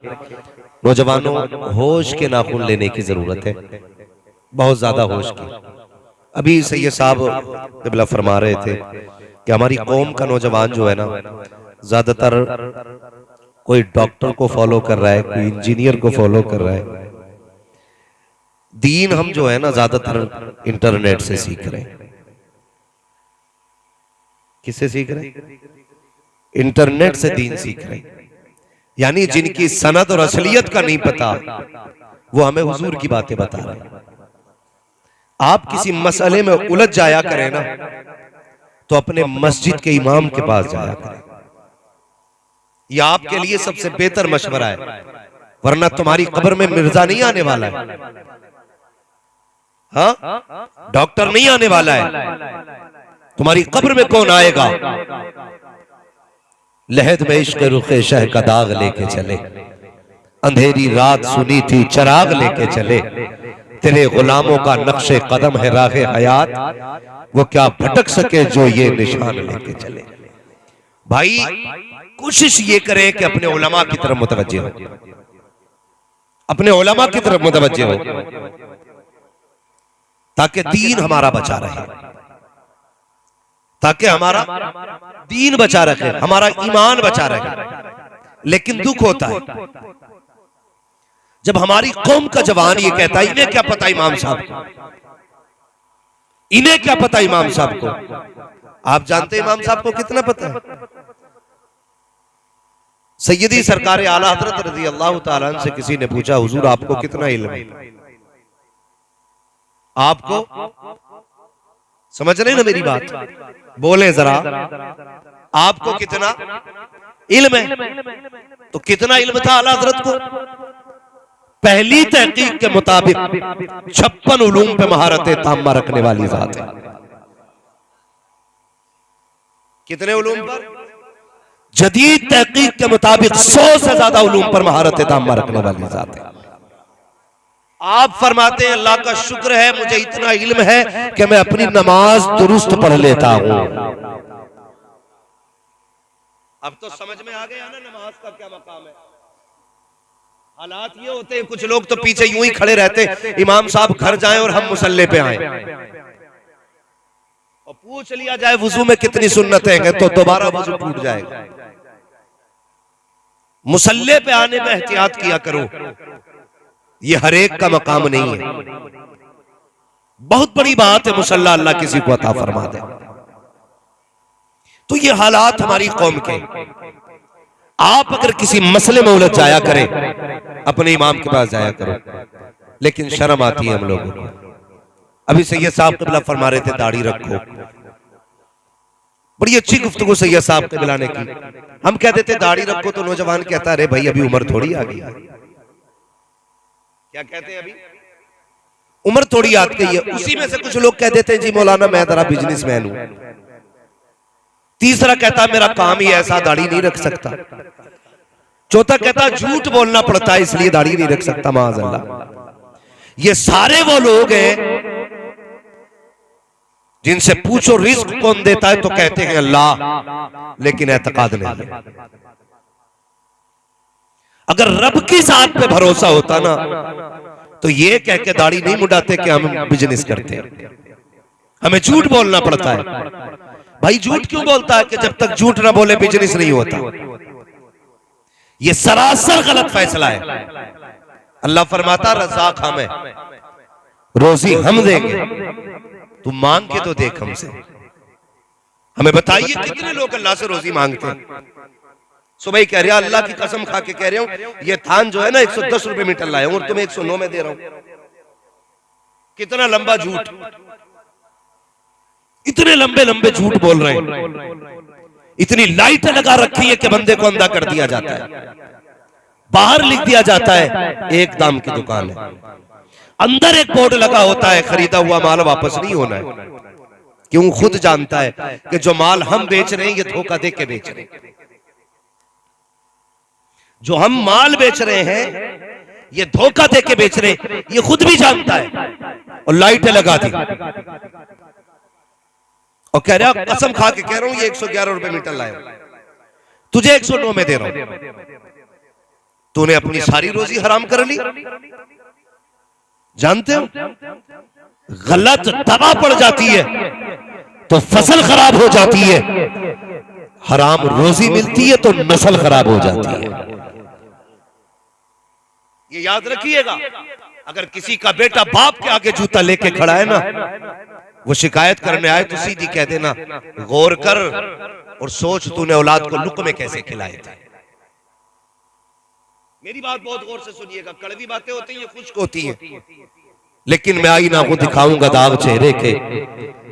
नौजवानों, होश के नाखून लेने की जरूरत है, बहुत ज्यादा होश की। अभी सैयद साहब क़िबला फरमा रहे थे कि हमारी कौम का नौजवान जो है ना, ज्यादातर कोई डॉक्टर को फॉलो कर रहा है, कोई इंजीनियर को फॉलो कर रहा है। दीन हम जो है ना ज्यादातर इंटरनेट से सीख रहे हैं। किससे सीख रहे हैं? इंटरनेट से दीन सीख रहे हैं। यानी जिनकी सनद और असलियत का नहीं पता, वो हमें हुजूर की बातें बता रहे हैं। आप किसी मसले में उलझ जाया करें ना, तो अपने मस्जिद के इमाम के पास जाया करें। यह आपके लिए सबसे बेहतर मशवरा है, वरना तुम्हारी कब्र में मिर्जा नहीं आने वाला है, हाँ, डॉक्टर नहीं आने वाला है। तुम्हारी कब्र में कौन आएगा? लहद में इश्क रुखे शह का दाग लेके चले, अंधेरी रात सुनी थी चराग लेके चले, तेरे गुलामों का नक्शे कदम है राहे हयात, वो क्या भटक सके जो ये निशान लेके चले। भाई कोशिश ये करें कि अपने उलमा की तरफ मुतवज्जे हो, अपने उलमा की तरफ मुतवज्जे हो, ताकि दीन हमारा बचा रहे, ताकि हमारा दीन बचा रखे, हमारा ईमान बचा रहे। लेकिन दुख होता है जब हमारी कौम का जवान ये कहता है, इन्हें क्या पता इमाम साहब को, इन्हें क्या पता इमाम साहब को। आप जानते हैं इमाम साहब को कितना पता है? सैयदी सरकार आला हजरत रज़ी अल्लाह तआला अन्हु से किसी ने पूछा, हुजूर आपको कितना इल्म है? आपको समझ रहे ना मेरी बात? बोले जरा, आपको कितना इल्म है? तो कितना इल्म था आला हजरत को? पहली तहकीक के मुताबिक 56 उलूम पे महारत ताम्मा रखने वाली जात है। कितने उलूम पर? जदीद तहकीक के मुताबिक 100 से ज्यादा उलूम पर महारत ताम्मा रखने वाली जात है। आप फरमाते हैं अल्लाह का शुक्र है मुझे इतना इल्म है कि मैं अपनी नमाज दुरुस्त पढ़ लेता हूं। अब तो समझ में आ गया ना नमाज का क्या मकाम है। हालात ये होते हैं, कुछ लोग तो पीछे यूं ही खड़े रहते, इमाम साहब घर जाएं और हम मुसल्ले पे आए, और पूछ लिया जाए वुजू में कितनी सुन्नतें हैं, तो दोबारा वुजू टूट जाएगा। मुसल्ले पे आने में एहतियात किया करो, ये हर एक का मकाम नहीं है। बहुत बड़ी बात है मुसल्ला अल्लाह किसी को अता फरमा दे। तो ये हालात हमारी कौम के। आप अगर किसी मसले में उलझ जाया करें, अपने इमाम के पास जाया करो, लेकिन शर्म आती है हम लोगों को। अभी सैयद साहब क़िबला फरमा रहे थे दाढ़ी रखो, बड़ी अच्छी गुफ्तगू सैयद साहब क़िबला ने की। हम कह देते दाढ़ी रखो तो नौजवान कहता अरे भाई अभी उम्र थोड़ी आ गई। क्या कहते हैं? अभी उम्र थोड़ी याद गई है। उसी में से कुछ लोग कह देते हैं जी मौलाना मैं जरा बिजनेसमैन हूं। तीसरा कहता मेरा काम ही ऐसा दाढ़ी नहीं रख सकता। चौथा कहता झूठ बोलना पड़ता है इसलिए दाढ़ी नहीं रख सकता। माअज़ल्लाह। ये सारे वो लोग हैं जिनसे पूछो रिज्क कौन देता है तो कहते हैं अल्लाह, लेकिन एतकाद नहीं है। अगर रब की जात पे भरोसा होता ना तो ये कह के दाढ़ी नहीं मुड़ाते कि हम बिजनेस करते हैं, हमें झूठ बोलना पड़ता है। भाई झूठ क्यों बोलता है कि जब तक झूठ ना बोले बिजनेस नहीं होता। ये सरासर गलत फैसला है। अल्लाह फरमाता रज़ाक हम है, रोजी हम देंगे, तू मांग के तो देख हमसे। हमें बताइए कितने लोग अल्लाह से रोजी मांगते हैं। सुबह कह रहा अल्लाह की कसम खा के कह रहा हूं ये थान जो है ना 110 रुपए मीटर लाया हूं और तुम्हें 109 में दे रहा हूं। कितना लंबा झूठ, इतने लंबे लंबे झूठ बोल रहे हैं। इतनी लाइटें लगा रखी है कि बंदे को अंधा कर दिया जाता है। बाहर लिख दिया जाता है एक दाम की दुकान है, अंदर एक बोर्ड लगा होता है खरीदा हुआ माल वापस नहीं होना है। क्यों? खुद जानता है कि जो माल हम बेच रहे हैं ये धोखा दे के बेच रहे हैं। जो हम माल बेच रहे हैं ये धोखा दे के बेच रहे हैं, ये खुद भी जानता है और लाइटें लगा दी और कह रहा कसम खा के कह रहा हूं ये 111 रुपए मीटर लाया, तुझे 109 में दे रहा हूं। तूने अपनी सारी रोजी हराम कर ली। जानते हो, गलत दवा पड़ जाती है तो फसल खराब हो जाती है, हराम रोजी मिलती है तो नस्ल खराब हो जाती है। ये याद रखिएगा। अगर किसी का बेटा बाप के आगे जूता लेके खड़ा है ना, वो शिकायत करने आए तो सीधी कह देना, गौर कर और सोच तूने औलाद को लुक़्मे कैसे खिलाए थे। मेरी बात बहुत गौर से सुनिएगा। कड़वी बातें होती हैं, खुश्क होती हैं, लेकिन मैं आईना को दिखाऊंगा दाग चेहरे के,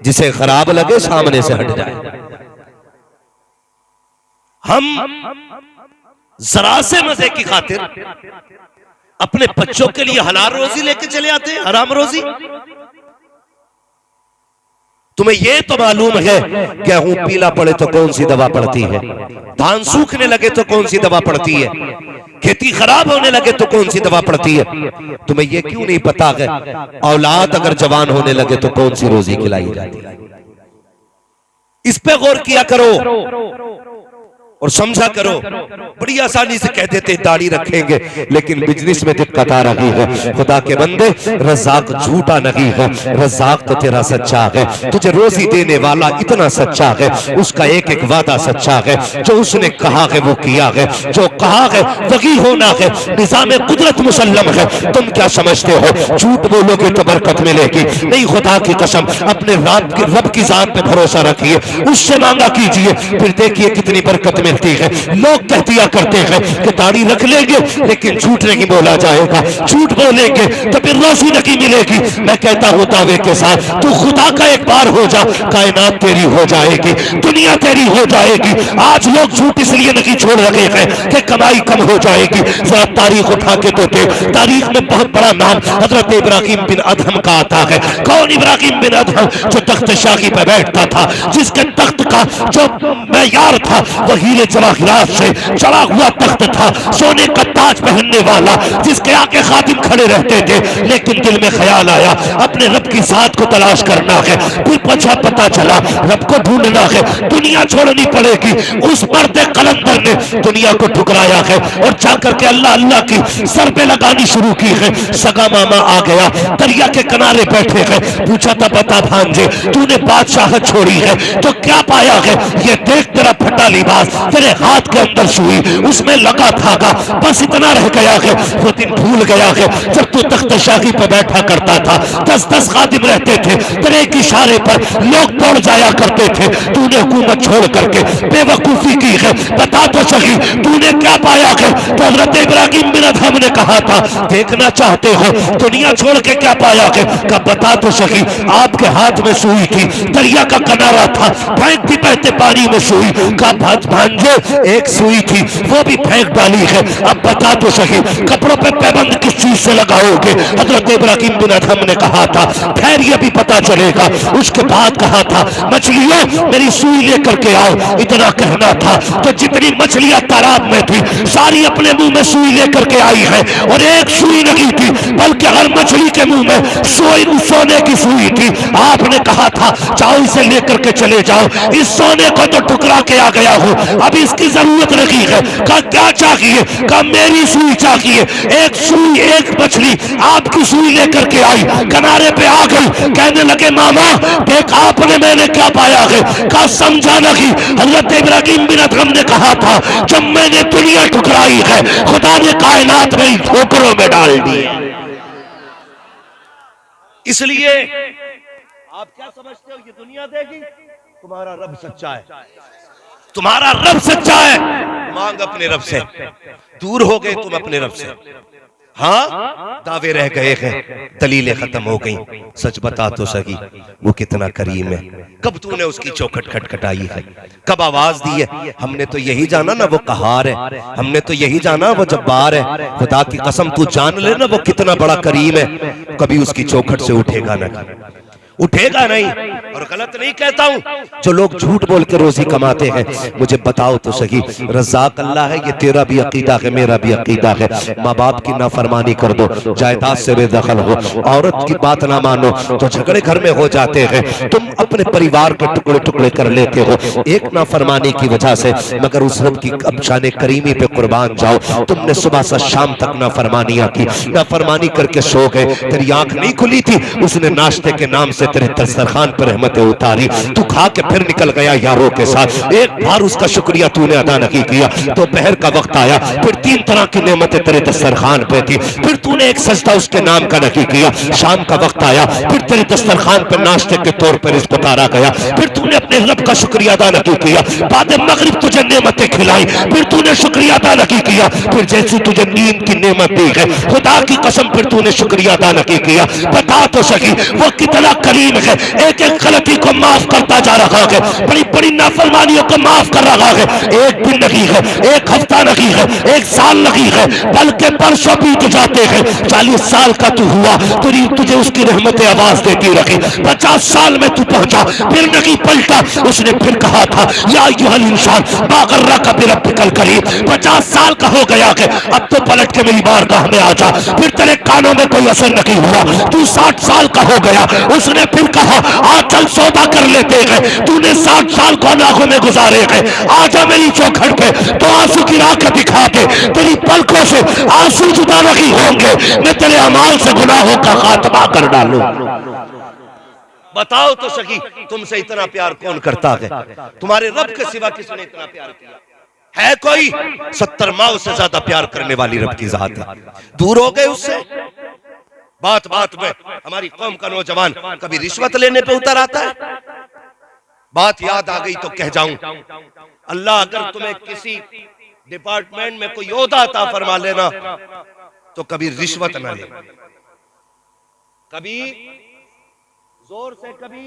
जिसे खराब लगे सामने से हट जाए। हम जरा से मजे की खातिर अपने बच्चों के लिए हलाल रोजी लेके चले आते हैं, हराम रोजी। तुम्हें यह तो मालूम है गेहूं पीला पड़े तो कौन सी दवा पड़ती है, धान सूखने लगे तो कौन सी दवा पड़ती है, खेती खराब होने लगे तो कौन सी दवा पड़ती है। तुम्हें यह क्यों नहीं पता है औलाद अगर जवान होने लगे तो कौन सी रोजी खिलाई जाती है। इस पे गौर किया करो और समझा करो। बड़ी आसानी से कह देते दाढ़ी रखेंगे, लेकिन बिजनेस में दिक्कत आ रही है। खुदा के बंदे, रज़ाक झूठा नहीं है, रज़ाक तो तेरा सच्चा है। तुझे रोजी देने वाला इतना सच्चा है, उसका एक एक वादा सच्चा है। जो उसने कहा है वो किया है, जो कहा है वही होना है। निज़ाम कुदरत मुसल्लम है। तुम क्या समझते हो झूठ बोलोगे तो बरकत मिलेगी? नहीं, खुदा की कसम, अपने रब की जात पे भरोसा रखिए, उससे मांगा कीजिए, फिर देखिए कितनी बरकत मिलती है। लोग कह दिया करते हैं कि दाढ़ी रख लेंगे लेकिन झूठ नहीं बोला जाएगा, झूठ बोलेंगे तो फिर रोजी नहीं मिलेगी। मैं कहता हूं दावे के साथ, तू खुदा का एक बार हो जा, कायनात तेरी हो जाएगी, दुनिया तेरी हो जाएगी। आज लोग झूठ इसलिए नहीं छोड़ रहे हैं कि कमाई कम हो जाएगी। जरा तारीख उठा के तो देख, तारीख में बहुत बड़ा नाम हजरत इब्राहिम बिन अदहम का आता है। कौन इब्राहिम बिन अदहम? जो तख्त शाही पे बैठता था, जिसके तख्त का जो मैयार था वो हीरे जवाहिरात से चढ़ा हुआ तख्त था, सोने का ताज पहनने वाला, जिसके आगे खादिम खड़े रहते थे। लेकिन दिल में ख्याल आया अपने रब की जात को तलाश करना है। फिर पता चला रब को ढूंढना है, दुनिया छोड़नी पड़ेगी। उस मर्द कलंदर ने दुनिया को ठुकराया है और जाकर के अल्लाह अल्लाह की सरबे लगानी शुरू की है। सगा मामा आ गया, दरिया के किनारे बैठे हैं। पूछा था, बता भांजे, तूने बादशाहत छोड़ी है तो क्या पाया है? ये देख, तेरा फटा लिबास, तेरे हाथ के अंदर सुई, उसमें लगा धागा, बस इतना रह गया है। वो दिन भूल गया है जब तू तख्त शाही पर बैठा करता था, 10-10 खादिम रहते थे, तेरे एक इशारे पर लोग दौड़ जाया करते थे। तूने हुकूमत छोड़ करके बेवकूफी की है, बता तो सही तूने क्या पाया है? तो हजरत इब्राहिम बिन अदहम ने कहा था, देखना चाहते हो दुनिया छोड़ के क्या पाया है? का बता तो सही। आपके हाथ में सुई थी, दरिया का किनारा था, फेंकती बहते पानी में सुई का भांजे एक सुई थी, वो भी फेंक डाली है। अब बता तो सही कपड़ों पे पैबंद किस चीज से लगाओगे? हजरत इब्राहिम बिन अदहम ने कहा था, खैर ये भी पता चलेगा। उसके बाद कहा था, मछलियों मेरी सुई लेकर के आओ, इतना कहना था। तो जितनी मछलियां तालाब में थी सारी अपने मुंह में सुई लेकर के आई है, और एक सुई नहीं थी बल्कि हर मछली के मुंह में सोने की सुई थी। आपने कहा था, जाओ इसे लेकर के चले जाओ, इस सोने को तो टुकरा के आ गया हूं, अब इसकी जरूरत नहीं है। कहा क्या चाहिए? कहा मेरी सुई चाहिए। एक सुई, एक मछली आपकी सुई लेकर के आई, किनारे पे आ गई, कहने लगे, मामा देख आपने मैंने क्या पाया है? कहा समझा नहीं। हजरत इब्राहिम बिन अदहम ने कहा था, जब मैंने दुनिया ठुकराई है, खुदा ने कायनात में ठोकरों में डाल दी। इसलिए आप क्या समझते हो ये दुनिया देगी? तुम्हारा रब सच्चा है, तुम्हारा रब सच्चा है। मांग अपने रब से, दूर हो गए तुम अपने रब से। हाँ, दावे रह गए हैं, दलीलें खत्म हो गई। सच बता तो सही वो कितना करीम है। कब तूने उसकी चौखट खटखटाई है? कब आवाज दी है? हमने तो यही जाना ना वो कहार है, हमने तो यही जाना वो जब्बार है। खुदा की कसम तू जान ले ना वो कितना बड़ा करीम है, कभी उसकी चौखट से उठेगा ना। उठेगा नहीं। और गलत नहीं कहता हूं, जो लोग झूठ बोल के रोजी कमाते हैं, मुझे बताओ तो सही, रज़ाक अल्लाह है, ये तेरा भी अकीदा है, मेरा भी अकीदा है। माँ बाप की नाफरमानी कर दो, जायदाद से बेदखल हो, औरत की बात ना मानो तो झगड़े घर में हो जाते हैं। तुम अपने परिवार के टुकड़े टुकड़े कर लेते हो एक नाफरमानी की वजह से, मगर उस रब की शान करीमी पे कुर्बान जाओ। तुमने सुबह से शाम तक नाफरमानियां की, नाफरमानी करके सो गए, तेरी आंख नहीं खुली थी, उसने नाश्ते के नाम से तेरे दस्तरखान पर रहमतें उतारी, तू खा के फिर निकल गया यारों के साथ, एक बार उसका शुक्रिया तूने अदा नहीं किया। दोपहर का वक्त आया, फिर 3 तरह की नेमतें तेरे दस्तरखान पे थी, फिर तूने एक सजदा उसके नाम का नहीं किया। शाम का वक्त आया, फिर तेरे दस्तरखान पर नाश्ते के तौर पर रिज़्क़ उतारा गया, फिर तूने अपने रब का शुक्रिया अदा नहीं किया। बाद मगरिब तुझे नेमतें खिलाई, फिर तूने शुक्रिया अदा नहीं किया। फिर जैसी तुझे नींद की नेमत दी है, खुदा की कसम फिर तूने शुक्रिया अदा नहीं किया। बता तो सही वो कितना करीम है, एक एक गलती को माफ करता जा रहा है, बड़ी बड़ी नाफरमानियों को माफ कर रहा है। एक दिन नहीं है, एक हफ्ता नहीं है, एक साल नहीं है, बल्कि बरसों बीत जाते हैं। 40 साल का तू हुआ, तुझे उसकी रहमतें आवाज देती रही। 50 साल में तू पहुंचा, फिर नहीं पलटा। उसने फिर कहा था या अय्युहल इंसान मा गर्रका बिरब्बिकल करीम। 50 साल का हो गया है, अब तो पलट के मेरी बारगाह में आ जा। फिर तेरे कानों में कोई असर नहीं हुआ, तू 60 साल का हो गया। उसने फिर कहा आज चल सौदा कर लेते हैं। तूने 60 साल को नाखों में गुजारे हैं, आजा मेरी चौखट पे तो आंसू की राख दिखा दे। तेरी पलकों से आंसू जुदा नहीं होंगे, मैं तेरे अमाल से गुनाहों का खात्मा कर डालूं। बताओ तो सही, तुमसे इतना प्यार कौन करता है? तुम्हारे रब के सिवा किसने इतना प्यार किया है? कोई 70 माओ से ज्यादा प्यार करने वाली रब की जात है। दूर हो गए उससे। बात बात में हमारी कौम का नौजवान कभी रिश्वत लेने पे उतर आता है। बात याद आ गई तो कह जाऊं, अल्लाह अगर तुम्हें किसी डिपार्टमेंट में कोई ओहदा अता फरमा लेना तो कभी रिश्वत ना ले, कभी जोर से कभी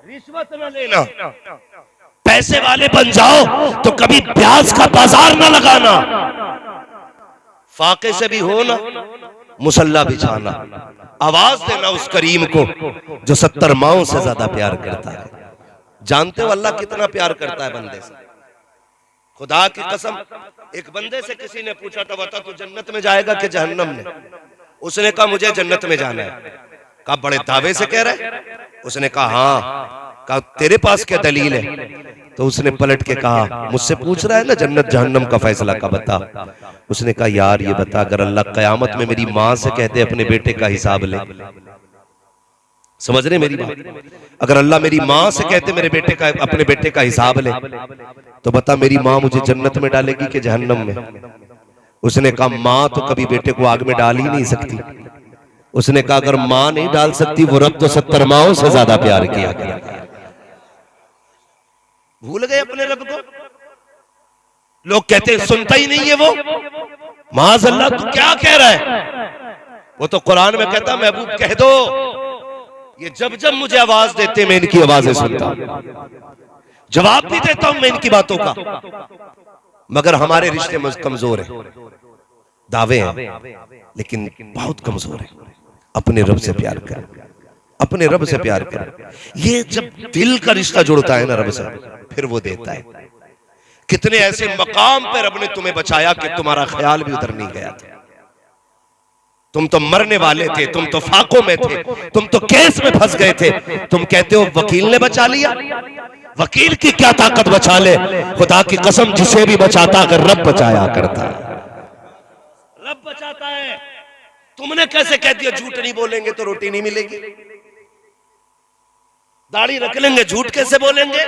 रिश्वत न लेना। पैसे वाले बन जाओ तो कभी प्याज का बाजार ना लगाना। फाके से भी हो ना, मुसल्ला बिछाना, आवाज देना उस करीम को जो 70 माओं से ज्यादा प्यार करता है। जानते हो अल्लाह कितना प्यार करता है बंदे से? खुदा की कसम, एक बंदे से किसी ने पूछा था, बता तू जन्नत में जाएगा कि जहन्नम में? उसने कहा मुझे जन्नत में जाना है। कहा बड़े दावे से कह रहे? उसने कहा हाँ। कहा तेरे पास क्या दलील है? तो उसने पलट के कहा मुझसे पूछ रहा है ना जन्नत जहन्नम का फैसला का, बता। उसने कहा यार ये बता, अगर अल्लाह कयामत में मेरी माँ से कहते अपने बेटे का हिसाब ले, समझ रहे मेरी बात? अगर अल्लाह मेरी माँ से कहते मेरे बेटे का अपने बेटे का हिसाब ले, तो बता मेरी माँ मुझे जन्नत में डालेगी कि जहन्नम में? उसने कहा माँ तो कभी बेटे को आग में डाल ही नहीं सकती। उसने कहा अगर माँ नहीं डाल सकती, वो रब तो 70 माओं से ज्यादा प्यार किया गया। भूल गए अपने रब को। लोग कहते हैं सुनता ही नहीं है वो। माज़अल्लाह तू क्या कह रहा है? वो तो कुरान में कहता महबूब कह दो, ये जब जब मुझे आवाज देते मैं इनकी आवाजें सुनता हूं, जवाब भी देता हूं मैं इनकी बातों का। मगर हमारे रिश्ते कमजोर हैं, दावे हैं लेकिन बहुत कमजोर है। अपने रब से प्यार कर, अपने रब से प्यार कर। ये जब दिल का रिश्ता जुड़ता है ना रब से, फिर वो देता है। कितने ऐसे मकाम पे रब ने तुम्हें बचाया कि तुम्हारा ख्याल भी उधर नहीं गया था। तुम तो मरने वाले थे, तुम तो फाकों में थे, तुम तो केस में फंस गए थे। तुम कहते हो वकील ने बचा लिया। वकील की क्या ताकत बचा ले? खुदा की कसम जिसे भी बचाता अगर रब बचाया करता है, रब बचाता है। तुमने कैसे कह दिया झूठ नहीं बोलेंगे तो रोटी नहीं मिलेगी, दाढ़ी रख लेंगे झूठ कैसे बोलेंगे,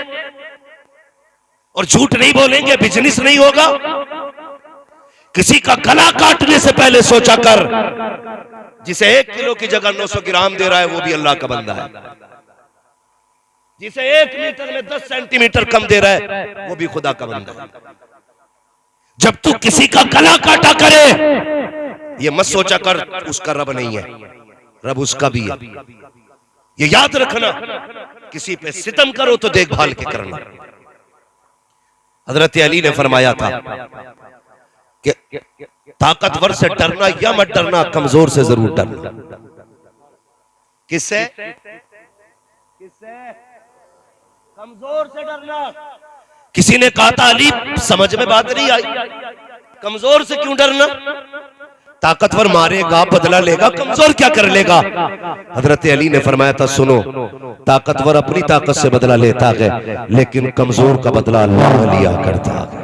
और झूठ नहीं बोलेंगे बिजनेस नहीं होगा। किसी का गला काटने से पहले सोचा कर, जिसे 1 किलो की जगह 900 ग्राम दे रहा है वो भी अल्लाह का बंदा है। जिसे 1 मीटर में 10 सेंटीमीटर कम दे रहा है वो भी खुदा का बंदा है। जब तू किसी का गला काटा करे, ये मत सोचा कर उसका रब नहीं है, रब उसका भी है। ये याद रखना, किसी पे सितम करो तो देखभाल के करना। हजरत अली ने फरमाया था कि ताकतवर से डरना या मत डरना, कमजोर से जरूर डरना। किससे? कमजोर से डरना। किसी ने कहा था अली समझ में बात नहीं आई, कमजोर से क्यों डरना? ताकतवर मारेगा बदला लेगा, कमजोर क्या कर लेगा? हजरत अली ने फरमाया था सुनो, ताकतवर अपनी ताकत से बदला लेता है लेकिन कमजोर का बदला अल्लाह लिया करता है।